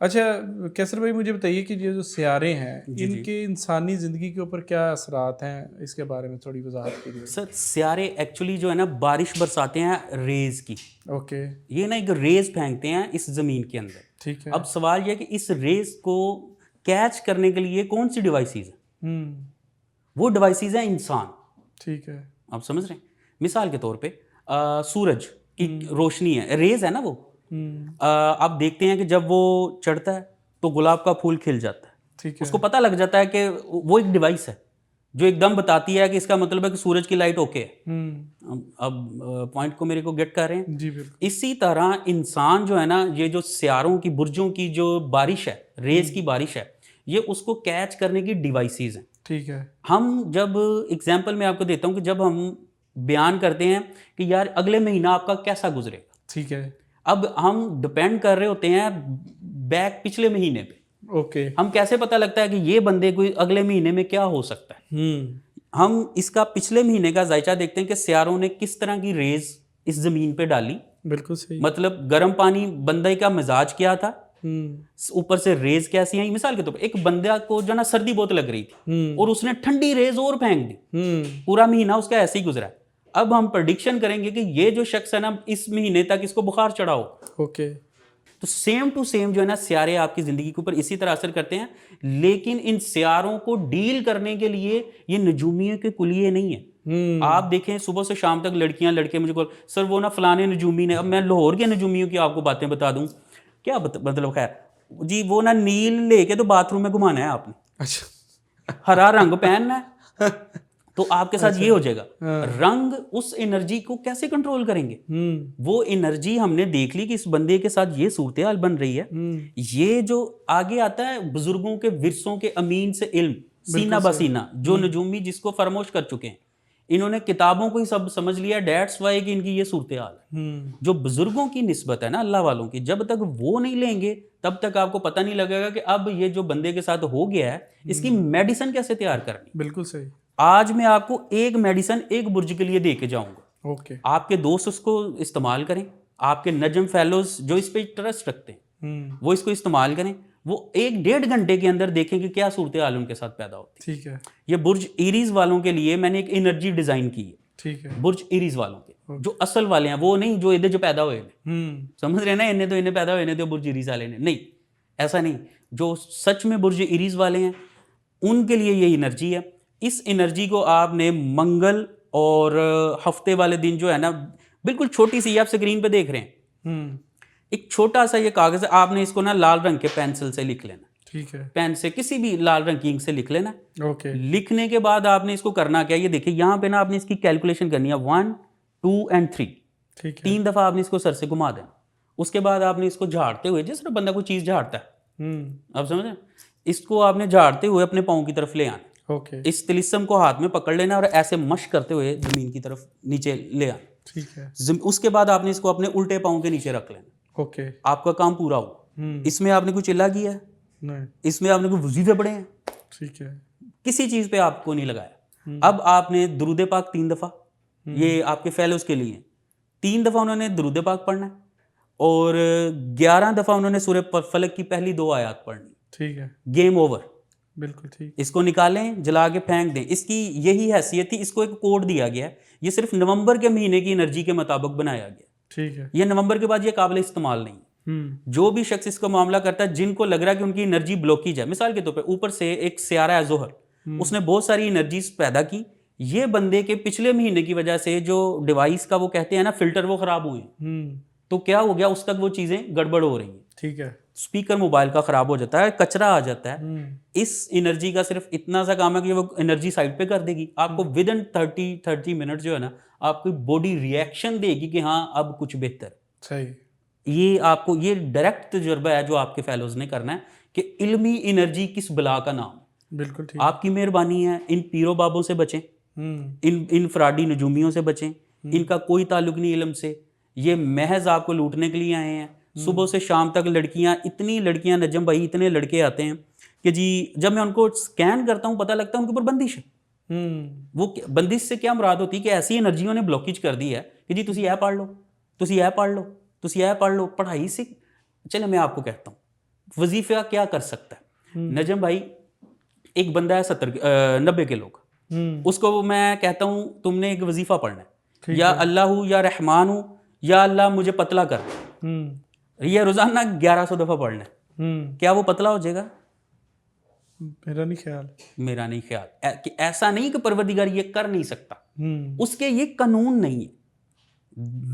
अच्छा कैसर भाई, मुझे बताइए कि ये जो सियारे हैं जी जी इनके इंसानी ज़िंदगी के ऊपर क्या असरात हैं, इसके बारे में थोड़ी वजाहत कीजिए। सर, सियारे एक्चुअली जो है ना बारिश बरसाते हैं रेज की। ओके। ये ना एक रेज फेंकते हैं इस ज़मीन के अंदर। ठीक है। अब सवाल ये है कि इस रेज को कैच करने के लिए कौन सी डिवाइसेस है? हम्म। वो डिवाइसेस हैं इंसान। ठीक है। आप समझ रहे हैं? मिसाल के तौर पे सूरज की हम्म। रोशनी है, रेज है ना वो। हम्म। आप देखते हैं कि जब वो चढ़ता है तो गुलाब का फूल खिल जाता है। ठीक है। उसको पता लग जाता है कि वो एक डिवाइस है जो एकदम बताती है कि इसका मतलब है कि सूरज की लाइट ओके है। हम्म। अब पॉइंट को मेरे को गेट कर रहे हैं। जी बिल्कुल। इसी तरह इंसान जो है ना, ये जो सियारों की बुर्जों की जो बारिश है, रेस की बारिश है, ये उसको कैच करने की डिवाइसेस हैं। ठीक है। हम जब एग्जाम्पल मैं आपको देता हूं कि जब हम बयान करते हैं कि यार अगले महीना आपका कैसा गुजरेगा, ठीक है। अब हम डिपेंड कर रहे होते हैं बैक पिछले महीने पे। ओके। हम कैसे पता लगता है कि ये बंदे को अगले महीने में क्या हो सकता है? हम्म। हम इसका पिछले महीने का जायचा देखते हैं कि सियारों ने किस तरह की रेज इस जमीन पे डाली। बिल्कुल सही। मतलब गर्म पानी, बंदे का मिजाज क्या था, हम्म। ऊपर से रेज कैसी आई। मिसाल के तौर पर एक बंदा को जो ना सर्दी बहुत लग रही थी हम्म। और उसने ठंडी रेज और फेंक दी, हम्म। पूरा महीना उसका ऐसे ही गुजरा। अब हम प्रोडिक्शन करेंगे कि ये जो शख्स है ना, इस महीने तक इसको बुखार चढ़ा हो। ओके। तो सेम टू सेम जो है ना, सियारे आपकी जिंदगी के ऊपर इसी तरह असर करते हैं। लेकिन इन सियारों को डील करने के लिए ये नजूमियों के कुलिये नहीं है। आप हम्म। देखें सुबह से शाम तक लड़कियां लड़के मुझे कॉल, सर वो ना फलाने नजूमी ने, अब मैं लाहौर के नजूमियों की आपको बातें बता दूं क्या मतलब खैर जी, वो ना नील लेके तो बाथरूम में घुमाना है आपने, अच्छा। हरा रंग पहनना है, तो आपके साथ अच्छा। ये हो जाएगा। हाँ। रंग उस एनर्जी को कैसे कंट्रोल करेंगे? वो एनर्जी हमने देख ली कि इस बंदे के साथ ये सूरत हाल बन रही है। हम्म। ये जो आगे आता है बुजुर्गों के विरसों के अमीन से इल्म, बिल्कुल सीना सही। बसीना, जो नजूमी जिसको फरमोश कर चुके हैं, इन्होंने किताबों को ही सब समझ लिया। डेट्स वाई कि इनकी ये सूरत हाल है। हम्म। जो बुजुर्गों की निस्बत है ना अल्लाह वालों की, जब तक वो नहीं लेंगे तब तक आपको पता नहीं लगेगा कि अब ये जो बंदे के साथ हो गया है इसकी मेडिसिन कैसे तैयार करनी। बिल्कुल सही। आज मैं आपको एक मेडिसिन एक बुर्ज के लिए दे के जाऊंगा। ओके। आपके दोस्त उसको इस्तेमाल करें, आपके नजम फेलोज जो इस पे ट्रस्ट रखते हैं हम्म। वो इसको इस्तेमाल करें। वो 1-1.5 घंटे के अंदर देखें कि क्या सूरत हाल उनके साथ पैदा होती ठीक है। है। ये बुर्ज इरीज वालों के लिए मैंने एक एनर्जी डिजाइन की है। ठीक है। बुर्ज इरीज वालों के जो ओके। असल वाले हैं, वो नहीं जो इधर जो पैदा हुए हैं। हम्म। समझ रहे हैं ना, इन्हें तो इन्हें पैदा हुए, इन्हें तो बुर्ज इरीज वाले ने नहीं, ऐसा नहीं। जो सच में बुर्ज इरीज वाले हैं उनके लिए ये एनर्जी है। इस एनर्जी को आपने मंगल और हफ्ते वाले दिन जो है ना, बिल्कुल छोटी सी, आप स्क्रीन पे देख रहे हैं, हम्म। एक छोटा सा ये कागज है, आपने इसको ना लाल रंग के पेंसिल से लिख लेना। ठीक है। पेन से किसी भी लाल रंग की इंक से लिख लेना। ओके। लिखने के बाद आपने इसको करना क्या, ये देखिए यहाँ पे ना आपने इसकी कैलकुलेशन करनी है 1, 2 एंड 3। ठीक है। 3 दफा आपने इसको सर से घुमा देना। उसके बाद आपने इसको झाड़ते हुए, जिस तरह बंदा कोई चीज झाड़ता है, हम्म। आप समझ रहे हैं, इसको आपने झाड़ते हुए अपने पाँव की तरफ ले आना। ओके। इस तिलिस्म को हाथ में पकड़ लेना और ऐसे मश करते हुए जमीन की तरफ नीचे ले आना। ठीक है। उसके बाद आपने इसको अपने उल्टे पाँव के नीचे रख लेना। ओके। आपका काम पूरा हुआ। हम्म। इसमें आपने कोई चिल्ला किया है, नहीं। इसमें आपने कोई वजीफे पढ़े हैं, ठीक है। किसी चीज पे आपको नहीं लगाया। अब आपने दुरूद पाक 3 दफा, ये आपके फेलोज के लिए 3 दफा उन्होंने दुरूद पाक पढ़ना है और 11 दफा उन्होंने सूरह फलक की पहली 2 आयत पढ़नी। ठीक है। Game over. बिल्कुल ठीक। इसको निकालें, जला के फेंक दें। इसकी यही हैसियत थी। इसको एक कोड दिया गया, ये सिर्फ नवंबर के महीने की एनर्जी के मुताबिक बनाया गया। ठीक है। ये नवंबर के बाद ये काबिल इस्तेमाल नहीं। जो भी शख्स इसको मामला करता है, जिनको लग रहा है कि उनकी एनर्जी ब्लॉकेज है, मिसाल के तौर पे ऊपर से एक सियारा है जोहर, उसने बहुत सारी एनर्जीज पैदा की, ये बंदे के पिछले महीने की वजह से जो डिवाइस का वो कहते हैं ना फिल्टर, वो खराब हुए हैं। तो क्या हो गया, उस तक वो चीजें गड़बड़ हो रही हैं। ठीक है। स्पीकर मोबाइल का खराब हो जाता है, कचरा आ जाता है। इस एनर्जी का सिर्फ इतना सा काम है कि वो एनर्जी साइड पे कर देगी आपको। विद इन 30 मिनट जो है ना, आपकी बॉडी रिएक्शन देगी कि हाँ अब कुछ बेहतर। सही। ये आपको ये डायरेक्ट तजुर्बा है जो आपके फेलोज ने करना है कि इल्मी एनर्जी किस बला का नाम। बिल्कुल ठीक। आपकी मेहरबानी है, इन पीरो बाबों से बचें, इन फराडी नजूमियों से बचें। इनका कोई ताल्लुक नहीं इल्म से, ये महज आपको लूटने के लिए आए हैं। सुबह से शाम तक लड़कियां, इतनी लड़कियां नजम भाई, इतने लड़के आते हैं कि जी जब मैं उनको स्कैन करता हूं पता लगता है उनके ऊपर बंदिश है। वो बंदिश से क्या मुराद होती है कि ऐसी एनर्जियों ने ब्लॉकेज कर दी है कि जी तुसी यह पढ़ लो, तुसी यह पढ़ लो, तुसी यह पढ़ लो। पढ़ाई से, चले मैं आपको कहता हूँ, वजीफा क्या कर सकता है। नजम भाई, एक बंदा है 90 किलो का, उसको मैं कहता हूँ तुमने एक वजीफा पढ़ना है, या अल्लाह हूँ या रहमान हूँ या अल्लाह मुझे पतला कर, ये रोजाना 1100 दफा पढ़ना है, क्या वो पतला हो जाएगा? मेरा नहीं ख्याल कि ऐसा नहीं कि परवरदिगार ये कर नहीं सकता, उसके ये कानून नहीं है।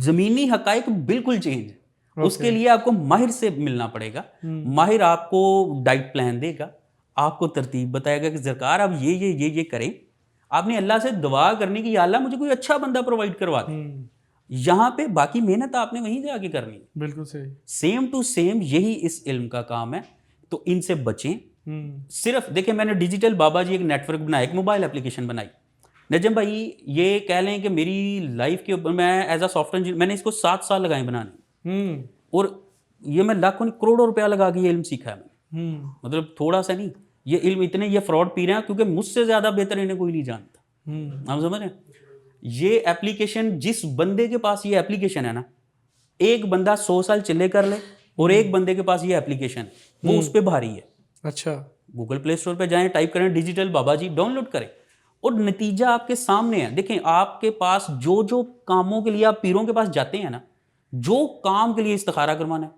जमीनी हकाइक बिल्कुल चेंज है। उसके लिए आपको माहिर से मिलना पड़ेगा। माहिर आपको डाइट प्लान देगा, आपको तरतीब बताएगा कि सरकार आप ये करें। आपने अल्लाह से दुआ करनी कि या अल्लाह मुझे कोई अच्छा बंदा प्रोवाइड करवा दे। यहाँ पे बाकी मेहनत आपने वहीं से आके करनी है। बिल्कुल सही। सेम टू सेम यही इस इल्म का काम है। तो इनसे बचें। सिर्फ देखिए, मैंने डिजिटल बाबा जी एक नेटवर्क बनाया, एक मोबाइल एप्लीकेशन बनाई। नजम भाई, ये कह लें कि मेरी लाइफ के ऊपर मैं एज अ सॉफ्टवेयर इंजीनियर, मैंने इसको 7 साल लगाए बनाने, और ये मैं लाखों करोड़ों रुपया लगा के ये इल्म सीखा है मैंने। मतलब थोड़ा सा नहीं, ये इल्म इतने ये फ्रॉड पी रहे हैं क्योंकि मुझसे ज़्यादा बेहतर इन्हें कोई नहीं जानता। आप समझ रहे हैं? ये एप्लीकेशन, जिस बंदे के पास ये एप्लीकेशन है ना, एक बंदा 100 साल चले कर ले और एक बंदे के पास ये एप्लीकेशन, वो उस पर भारी है। अच्छा। गूगल प्ले स्टोर पे जाएं, टाइप करें डिजिटल बाबा जी, डाउनलोड करें, और नतीजा आपके सामने है। देखें, आपके पास जो जो कामों के लिए आप पीरों के पास जाते हैं ना, जो काम के लिए इस्तिखारा करवाना है,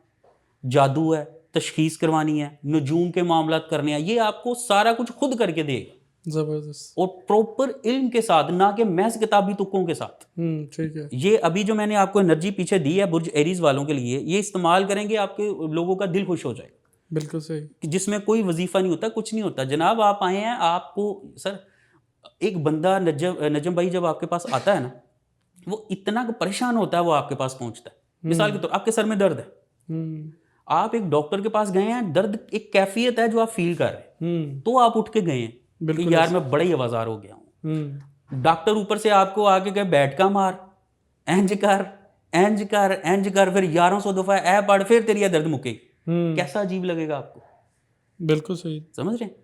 जादू है, तशखीस करवानी है, नजूम के मामलात करने हैं, ये आपको सारा कुछ खुद करके देगा। जबरदस्त। और प्रॉपर इल्म के साथ, ना कि महज किताबी तुक्कों के साथ। ठीक है। ये अभी जो मैंने आपको एनर्जी पीछे दी है बुर्ज एरीज वालों के लिए, ये इस्तेमाल करेंगे, आपके लोगों का दिल खुश हो जाएगा। बिल्कुल सही। जिसमें कोई वजीफा नहीं होता, कुछ नहीं होता। जनाब, आप आए हैं, आपको सर एक बंदा नजम भाई जब आपके पास आता है ना, वो इतना परेशान होता है, वो आपके पास पहुंचता है। मिसाल के तौर, आपके सर में दर्द है, आप एक डॉक्टर के पास गए हैं, दर्द एक कैफियत है जो आप फील कर रहे हैं, तो आप उठ के गए हैं कि यार मैं बड़ा ही आवाजार हो गया हूँ। डॉक्टर ऊपर से आपको आके कहे बैठ का मार, एंज कर एंज कर एंज कर, फिर 1100 दफा ऐ पढ़, फिर तेरी यह दर्द मुकेगी। कैसा अजीब लगेगा आपको? बिल्कुल सही। समझ रहे हैं?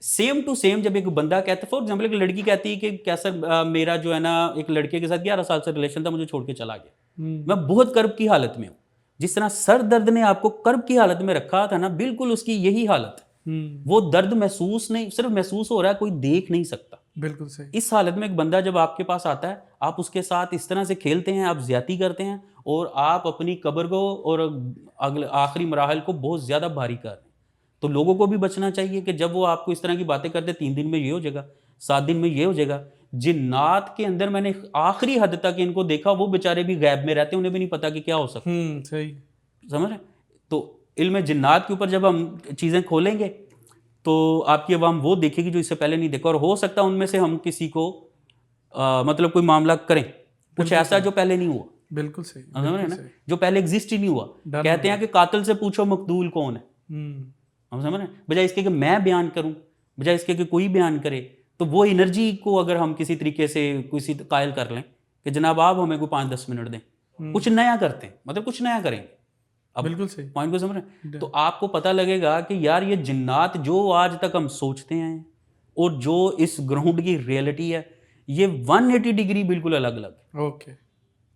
सेम टू सेम जब एक बंदा कहता है, फॉर एग्जाम्पल एक लड़की कहती है कि क्या सर मेरा जो है ना एक लड़के के साथ 11 साल से रिलेशन था, मुझे छोड़ के चला गया, मैं बहुत कर्ब की हालत में हूँ। जिस तरह सर दर्द ने आपको कर्ब की हालत में रखा था ना, बिल्कुल उसकी यही हालत है। वो दर्द महसूस नहीं, सिर्फ महसूस हो रहा है, कोई देख नहीं सकता। बिल्कुल सही। इस हालत में एक बंदा जब आपके पास आता है, आप उसके साथ इस तरह से खेलते हैं, आप ज्यादती करते हैं, और आप अपनी कब्र को और अगले आखिरी मराहल को बहुत ज्यादा भारी कर रहे हैं। तो लोगों को भी बचना चाहिए कि जब वो आपको इस तरह की बातें करते, 3 दिन में ये हो जाएगा, 7 दिन में ये हो जाएगा। जिन्नात के अंदर मैंने आखिरी हद तक इनको देखा, वो बेचारे भी गैब में रहते हैं, उन्हें भी नहीं पता कि क्या हो सकता है। सही। समझ रहे? तो इल्म जिन्नात के ऊपर जब हम चीज़ें खोलेंगे, तो आपकी अवाम वो देखेगी जो इससे पहले नहीं देखा, और हो सकता है उनमें से हम किसी को मतलब कोई मामला करें कुछ ऐसा जो पहले नहीं हुआ। बिल्कुल सही। समझ रहे हैं ना? जो पहले एग्जिस्ट ही नहीं हुआ। कहते हैं कि कातिल से पूछो मकतूल कौन है। हम समझ रहे हैं? बजाय इसके कि मैं बयान करूं, बजाय इसके कि कोई बयान करे, तो वो एनर्जी को अगर हम किसी तरीके से किसी कायल कर लें कि जनाब आप हमें कोई 5-10 मिनट दें, कुछ नया करते हैं, मतलब कुछ नया करेंगे। अब बिल्कुल सही पॉइंट को समझ रहे हैं? तो आपको पता लगेगा कि यार ये जिन्नात जो आज तक हम सोचते हैं और जो इस ग्राउंड की रियलिटी है, ये 180 डिग्री बिल्कुल अलग अलग है। ओके।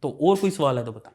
तो और कोई सवाल है तो बताएं।